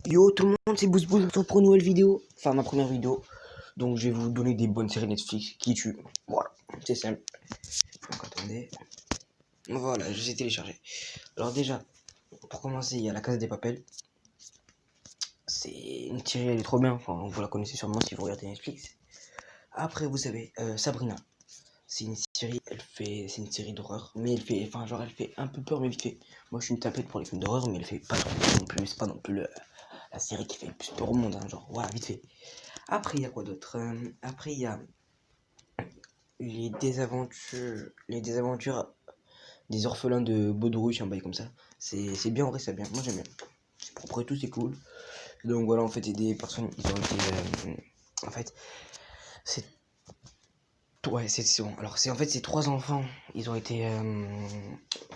Yo tout le monde, c'est Boost Boost pour une nouvelle vidéo, enfin ma première vidéo. Donc je vais vous donner des bonnes séries Netflix qui tuent. Voilà, c'est simple. Donc attendez. Voilà, je les ai téléchargées. Alors déjà, pour commencer, il y a La Casa des Papel. C'est une série, elle est trop bien. Enfin, vous la connaissez sûrement si vous regardez Netflix. Après, vous savez, Sabrina. C'est une série, c'est une série d'horreur, mais elle fait, enfin genre elle fait un peu peur mais vite fait. Moi je suis une tapette pour les films d'horreur, mais elle fait pas trop peur non plus. C'est pas non plus la série qui fait le plus peur au monde, hein, genre voilà vite fait. Après, il y a quoi d'autre? Après, il y a les désaventures des orphelins de Baudrouche, un bail comme ça. C'est bien, en vrai, c'est bien. Moi, j'aime bien. C'est propre et tout, c'est cool. Donc voilà, en fait, c'est des personnes, ils ont été. En fait, c'est. Ouais, c'est bon. Alors, en fait, ces trois enfants, ils ont été.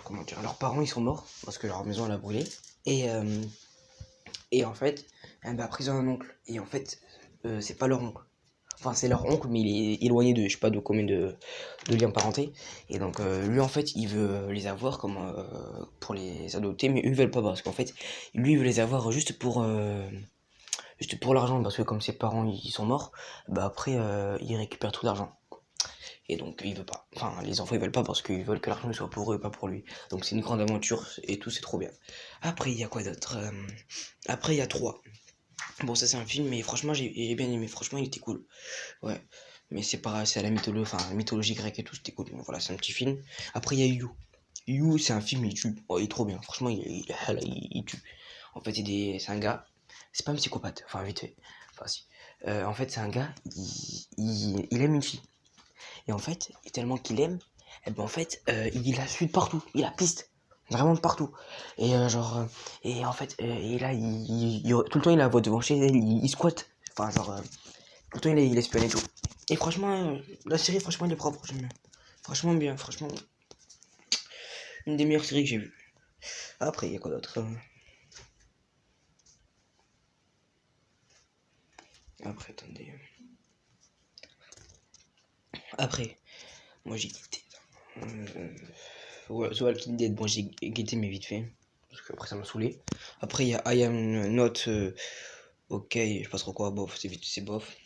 Comment dire? Leurs parents, ils sont morts parce que leur maison, elle a brûlé. Et, euh, et en fait, après, ils ont un oncle. Et en fait, c'est pas leur oncle. Enfin, c'est leur oncle, mais il est éloigné de je sais pas de combien de liens parentés. Et donc, lui, en fait, il veut les avoir comme pour les adopter, mais eux, ils veulent pas parce qu'en fait, lui, il veut les avoir juste pour l'argent, parce que comme ses parents ils sont morts, bah après, il récupère tout l'argent. Et donc, il veut pas. Enfin, les enfants, ils veulent pas parce qu'ils veulent que l'argent soit pour eux et pas pour lui. Donc, c'est une grande aventure et tout, c'est trop bien. Après, il y a quoi d'autre? Après, il y a 3. Bon, ça, c'est un film, mais franchement, j'ai bien aimé. Franchement, il était cool. Ouais. Mais c'est pas, c'est à la mythologie grecque et tout, c'était cool. Donc voilà, c'est un petit film. Après, il y a You. You, c'est un film, il tue. Oh, il est trop bien. Franchement, il tue. En fait, c'est un gars. C'est pas un psychopathe. Enfin, vite fait. Enfin, si. En fait, c'est un gars, il aime une fille. Et en fait, tellement qu'il aime, et ben en fait, il la suit de partout. Il la piste. Vraiment de partout. Et et en fait, et là, tout le temps, il la voit devant chez elle, il squatte. Enfin, genre, tout le temps, il espionne et tout. Et franchement, la série, franchement, elle est propre, j'aime bien. Franchement, bien, franchement, une des meilleures séries que j'ai vues. Après, il y a quoi d'autre? Après, attendez. Après, moi j'ai guetté. Ouais, The Walking Dead, bon, j'ai guetté, mais vite fait. Parce que après, ça m'a saoulé. Après, il y a I Am Not. Ok, je sais pas trop quoi, bof, c'est vite, c'est bof.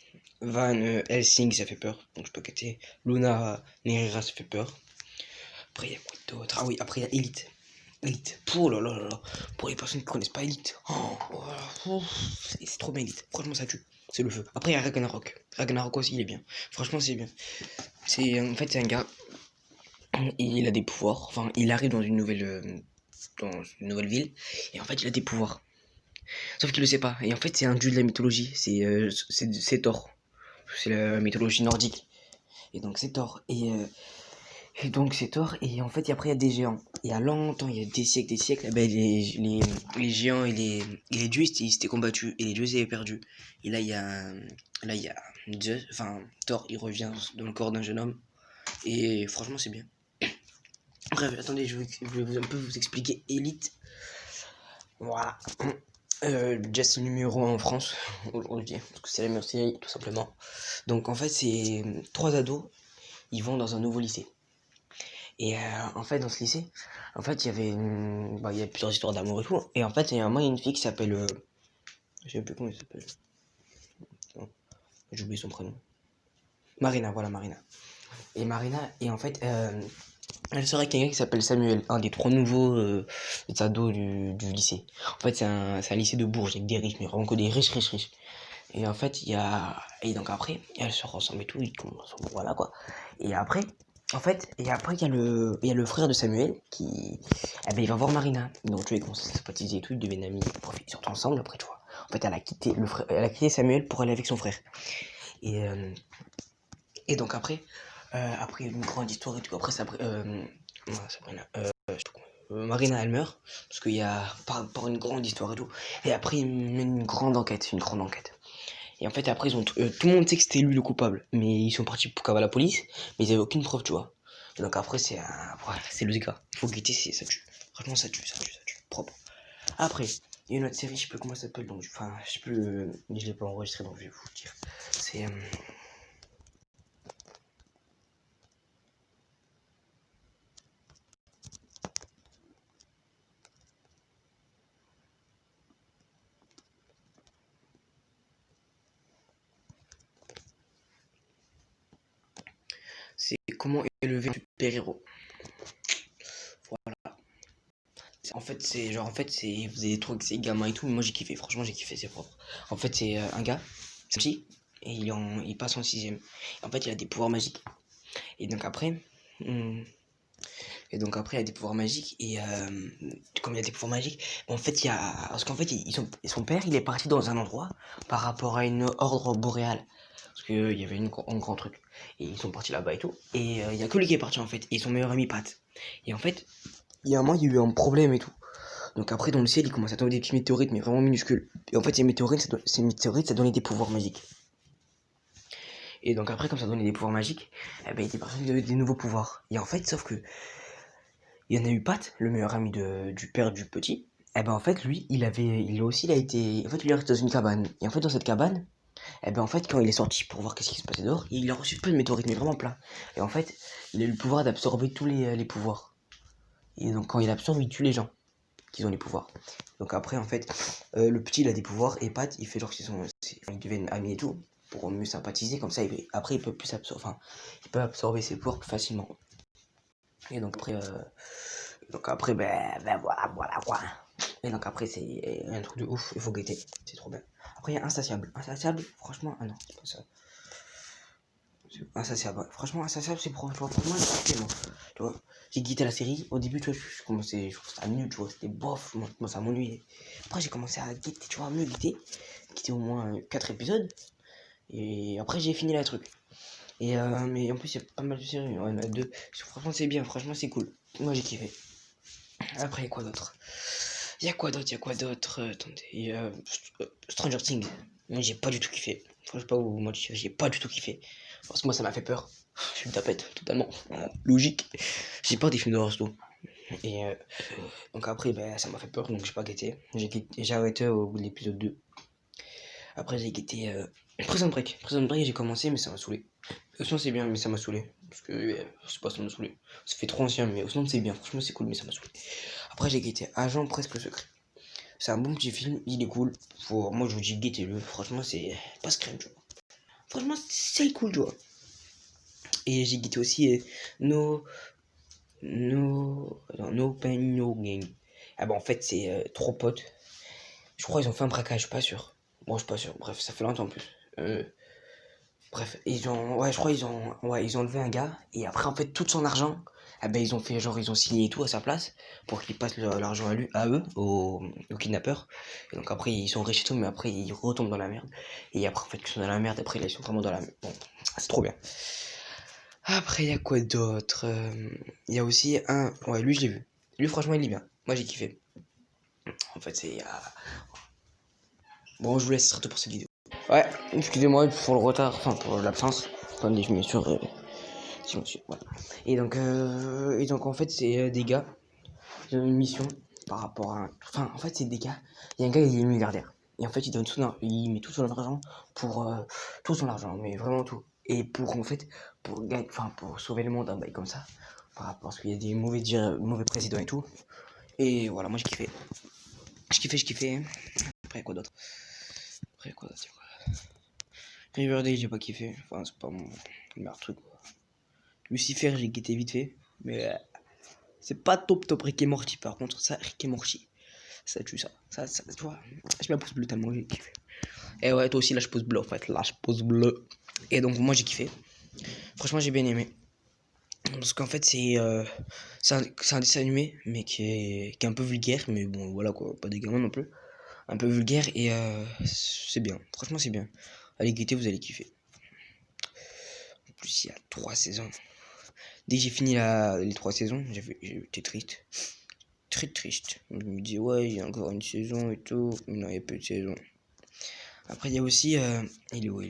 Van Helsing, ça fait peur, donc je peux guetter. Luna Nerira, ça fait peur. Après, il y a quoi d'autre? Ah oui, après, il y a Elite. Elite. Oh là là là là. Pour les personnes qui connaissent pas Elite. Oh, voilà. C'est trop bien Elite. Franchement, ça tue. C'est le feu. Après, il y a Ragnarok. Ragnarok aussi, il est bien. Franchement, c'est bien. En fait, c'est un gars. Il a des pouvoirs. Enfin, il arrive dans une nouvelle ville. Et en fait, il a des pouvoirs. Sauf qu'il le sait pas. Et en fait, c'est un dieu de la mythologie. C'est Thor. C'est la mythologie nordique. Et donc, c'est Thor. Et donc c'est Thor, et en fait après il y a des géants. Il y a longtemps, il y a des siècles, ben, les géants et les dieux ils s'étaient combattus, et les dieux ils avaient perdu. Et là il y a Zeus, enfin Thor il revient dans le corps d'un jeune homme, et franchement c'est bien. Bref, attendez, je vais un peu vous expliquer Elite. Voilà. Just numéro 1 en France aujourd'hui, parce que c'est la meilleure série tout simplement. Donc en fait c'est trois ados, ils vont dans un nouveau lycée. Et en fait, dans ce lycée, en fait, il y a plusieurs histoires d'amour et tout. Et en fait, il y a un moment, il y a une fille qui s'appelle. Je sais plus comment elle s'appelle. Non, j'ai oublié son prénom. Marina, voilà, Marina. Et Marina, et en fait, elle serait quelqu'un qui s'appelle Samuel, un des trois nouveaux ados du lycée. En fait, c'est un lycée de Bourges avec des riches, mais vraiment que des riches, riches, riches. Et en fait, il y a. Et donc après, elles se ressemblent et tout, voilà quoi. Et après, il y a le frère de Samuel qui. Eh ben, il va voir Marina. Donc, tu vois, ils commencent à sympathiser et tout, ils deviennent amis, ils profitent surtout ensemble après, tu vois. En fait, elle a quitté Samuel pour aller avec son frère. Et, euh, et donc après, il y a une grande histoire et tout. Après, Sabrina, Marina, elle meurt, parce qu'il y a par une grande histoire et tout. Et après, ils mènent une grande enquête. Et en fait, après, tout le monde sait que c'était lui le coupable. Mais ils sont partis pour cavaler la police, mais ils avaient aucune preuve, tu vois. Et donc après, c'est le gars. Il faut guetter, ça tue. Franchement, ça tue, ça tue, ça tue. Propre. Après, il y a une autre série, je sais plus comment ça s'appelle, donc, enfin, je sais plus, je l'ai pas enregistré, donc je vais vous le dire. C'est, comment élever un super-héros. Voilà. En fait, vous avez des trucs, c'est gamin et tout, mais moi j'ai kiffé, franchement j'ai kiffé, c'est propre. En fait, c'est un gars, c'est petit, et il passe en sixième. En fait, il a des pouvoirs magiques. Et donc après, hum, il a des pouvoirs magiques, et comme il a des pouvoirs magiques, en fait, parce qu'en fait, son père, il est parti dans un endroit par rapport à une ordre boréale. Parce qu'il y avait un grand truc. Et ils sont partis là-bas et tout. Et il y a que lui qui est parti en fait. Et son meilleur ami Pat. Et en fait, il y a un moment, il y a eu un problème et tout. Donc après, dans le ciel, il commence à tomber des petits météorites, mais vraiment minuscules. Et en fait, ces météorites, ça donnait des pouvoirs magiques. Et donc après, comme ça donnait des pouvoirs magiques, eh ben, il était parti de des nouveaux pouvoirs. Et en fait, sauf que il y en a eu Pat, le meilleur ami du père du petit. Eh ben en fait, lui, il a été, en fait, il est resté dans une cabane. Et en fait, dans cette cabane, eh ben en fait, quand il est sorti pour voir qu'est-ce qui se passait dehors, il a reçu plein de météorites, mais vraiment plein. Et en fait, il a eu le pouvoir d'absorber tous les pouvoirs. Et donc quand il absorbe, il tue les gens qui ont les pouvoirs. Donc après, en fait, le petit, il a des pouvoirs, et Pat, il fait genre ils deviennent amis et tout, pour mieux sympathiser, comme ça, après, il peut plus absorber, enfin, il peut absorber ses pouvoirs plus facilement. Et donc après, ben voilà, quoi. Et donc après, c'est un truc de ouf, il faut guetter, c'est trop bien. Après, il y a Insatiable. Insatiable, franchement, ah non, c'est pas ça. Insatiable, franchement, Insatiable, c'est pour moi, j'ai kiffé, moi. Tu vois, j'ai guetté la série. Au début, tu vois, je commençais, je trouve ça nul, tu vois, c'était bof, moi, ça m'ennuyait. Après, j'ai commencé à guetter, tu vois, mieux guetter au moins 4 épisodes. Et après, j'ai fini le truc. Et mais en plus, il y a pas mal de séries, ouais, il y en a deux. Franchement, c'est bien, franchement, c'est cool. Moi, j'ai kiffé. Après, il y a quoi d'autre? Attendez, Stranger Things. Moi, j'ai pas du tout kiffé. Faut pas vous mentir, j'ai pas du tout kiffé. Parce que moi, ça m'a fait peur. Je suis une tapette, totalement. Logique. J'ai peur des films d'horreur, tout. Et donc après, ben, ça m'a fait peur, donc j'ai pas guetté. J'ai arrêté au bout de l'épisode 2. Après, j'ai guetté Prison Break. Prison Break, j'ai commencé, mais ça m'a saoulé. Au son, c'est bien, mais ça m'a saoulé. Parce que, je sais pas, ça m'a saoulé. Ça fait trop ancien, mais au son, c'est bien. Franchement, c'est cool, mais ça m'a saoulé. Après, j'ai guetté Agent Presque Secret. C'est un bon petit film, il est cool. Moi, je vous dis, guettez-le. Franchement, c'est pas screen, tu vois. Franchement, c'est cool, tu vois. Et j'ai guetté aussi No Pain, No Gain. Ah bah, en fait, c'est 3 potes. Je crois qu'ils ont fait un braquage, je suis pas sûr. Bon, je suis pas sûr. Bref, ça fait longtemps en plus. Bref, ils ont enlevé un gars, et après, en fait, tout son argent, ah ben, ils ont signé tout à sa place, pour qu'il passe l'argent à eux, aux kidnappeurs. Et donc après, ils sont riches et tout, mais après, ils retombent dans la merde. Et après, en fait, ils sont dans la merde, après, là, ils sont vraiment dans la merde. Bon, c'est trop bien. Après, il y a quoi d'autre? Il y a aussi ouais, lui, je l'ai vu. Lui, franchement, il est bien. Moi, j'ai kiffé. En fait, bon, je vous laisse, surtout pour cette vidéo. Ouais, excusez-moi pour le retard, enfin, pour l'absence. Attendez, je mets sur... Si monsieur, voilà. Et donc en fait, c'est des gars, ils ont une mission par rapport à. Enfin, en fait, c'est des gars. Il y a un gars, il est milliardaire. Et en fait, il met tout son argent pour. Tout son argent, mais vraiment tout. Et pour, en fait, pour sauver le monde, un bail comme ça. Parce qu'il y a des mauvais présidents et tout. Et voilà, moi j'ai kiffé. Je kiffais. Après, quoi d'autre? Riverdale, j'ai pas kiffé. Enfin, c'est pas mon meilleur truc, quoi. Lucifer, j'ai guetté vite fait. Mais c'est pas top Rick et Morty. Par contre, ça, Rick et Morty, ça tue ça. Ça, tu vois, je mets un pouce bleu tellement j'ai kiffé. Et ouais, toi aussi, là, je pose bleu en fait. Là, je pose bleu. Et donc, moi, j'ai kiffé. Franchement, j'ai bien aimé. Parce qu'en fait, c'est un dessin animé, mais qui est un peu vulgaire. Mais bon, voilà quoi, pas des gamins non plus. Un peu vulgaire, et c'est bien. Franchement, c'est bien. Allez guetter, vous allez kiffer. En plus, il y a 3 saisons. Dès que j'ai fini les 3 saisons, j'étais triste. Très triste. Je me dis, ouais, il y a encore une saison et tout. Mais non, il n'y a plus de saison. Après, il y a aussi. Il est où?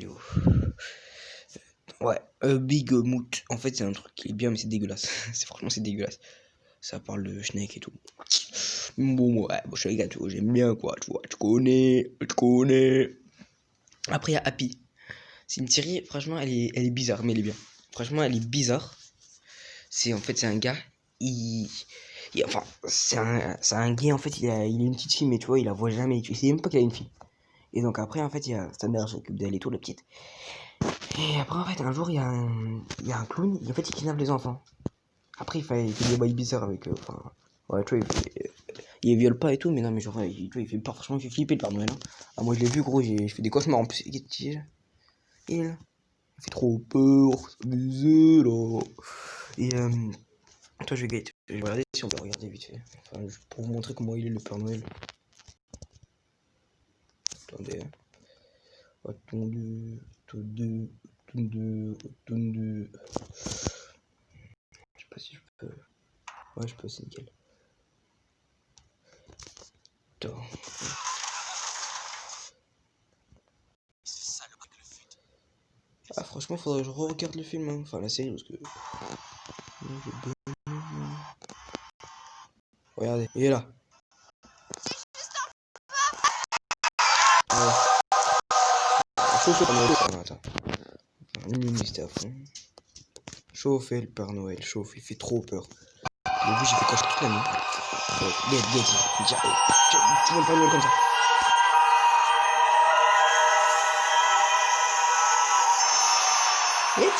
Ouais, Big Moot. En fait, c'est un truc qui est bien, mais c'est dégueulasse. Franchement, c'est dégueulasse. Ça parle de Snake et tout. Bon, ouais, je suis les gars, tu vois, j'aime bien, quoi. Tu vois, tu connais. Après, il y a Happy. C'est une série, franchement, elle est bizarre, mais elle est bien. Franchement, elle est bizarre. C'est un gars. Enfin, c'est un gay, en fait, il a une petite fille, mais tu vois, il la voit jamais. Tu sais même pas qu'il a une fille. Et donc après, en fait, il y a sa mère s'occupe d'elle et tout, la petite. Et après, en fait, un jour, il y a un clown, et en fait, il kidnappe les enfants. Après, il fait des bails bizarres avec eux. Enfin, ouais, tu vois, il viole pas et tout, mais non, mais genre, tu vois, il fait pas, franchement, il fait flipper le Père Noël. Hein. Ah, moi, je l'ai vu, gros, je fais des cauchemars en plus. Il fait trop peur, c'est abusé, là. Et, toi, je vais regarder si on peut regarder vite fait. Enfin, pour vous montrer comment il est le Père Noël. Attendez. Attendez. Attendez. Attendez. Attendez. Je sais pas si je peux. Ouais, je peux, c'est nickel. Attends. Ah, franchement, faudrait que je re-regarde le film, hein. Enfin, la série, parce que. Regardez, il est là. Ah, chauffer le Père Noël. Ah, attends. C'était à fond. Chauffer le Père Noël, chauffe, il fait trop peur. Au début, j'ai fait cacher toute la nuit. Get. Tu vois le Père Noël comme ça. Get.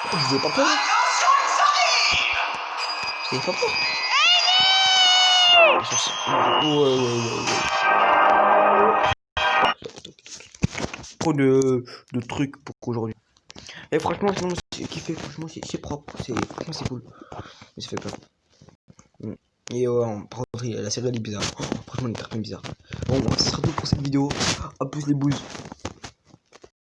Attends, vous avez pas peur? Vous avez pas peur? Ouais. Trop de trucs pour aujourd'hui. Et franchement, j'ai kiffé, franchement, c'est propre, franchement, c'est cool. Mais ça fait peur. Et par contre, la série elle est bizarre. Oh, franchement, elle est hyper bizarre. Bon, ça sera tout pour cette vidéo. A plus les bouses.